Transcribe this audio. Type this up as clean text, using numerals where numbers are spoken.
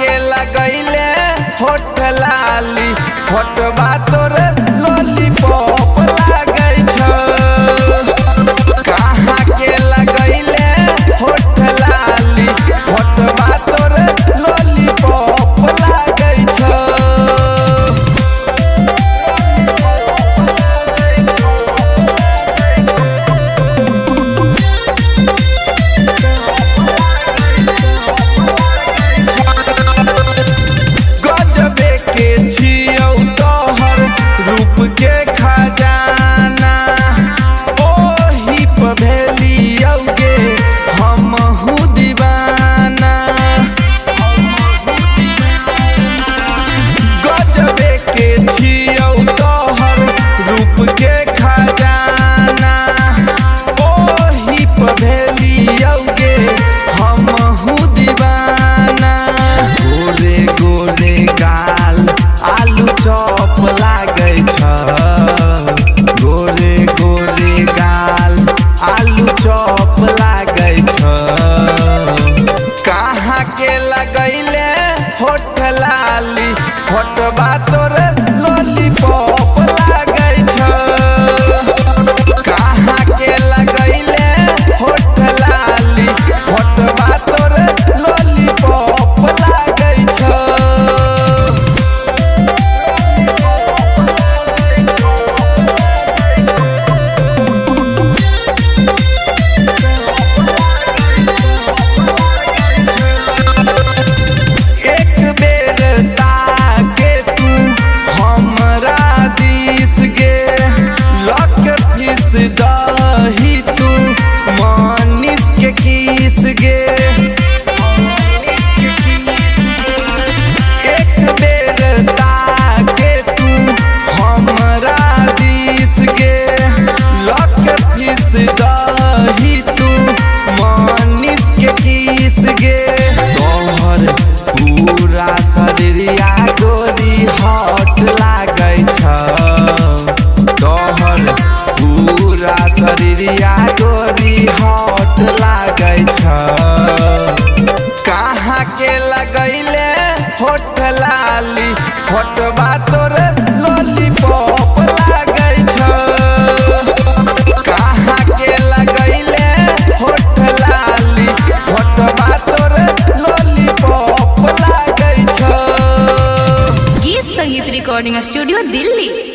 के लगैले होठ लाली होठबा तोर लॉलीपॉप लागै छ। कहाँ के लगैले होठ लाली होठबा तोर लॉलीपॉप लागै छ। रूप के खजाना ओही पे भेलियौगे हमहू दीवाना। गजबे के छियौ तोहर रूप के खजाना ओही पे भेलियौगे हमहू दीवाना। गोरे गोरे गाल आलू चॉप लागै छ। गोरे गोरे गाल आलू चॉप लागै छ। कहाँ के लगैले होठ लाली होठबा तोर लॉलीपॉप लागै छ। कहाँ के लगैले होठ लाली होठबा तोर लॉलीपॉप लागै छ। दही तू मानिस के किस गे एक बेर ताके तू हमरा दिस गे। लक फिस दही तू मानिस के किस गे। तोहर पूरा शरीरिया गोरी हॉट लागै छ। तोहर पूरा शरीरिया गोरी हॉट लागै छ। कहाँ के लगैले होठ लाली होठबा तोर लॉलीपॉप लागै छ। कहाँ के लगैले होठ लाली होठबा तोर लॉलीपॉप लागै छ। गीत संगीत रिकॉर्डिंग स्टूडियो दिल्ली।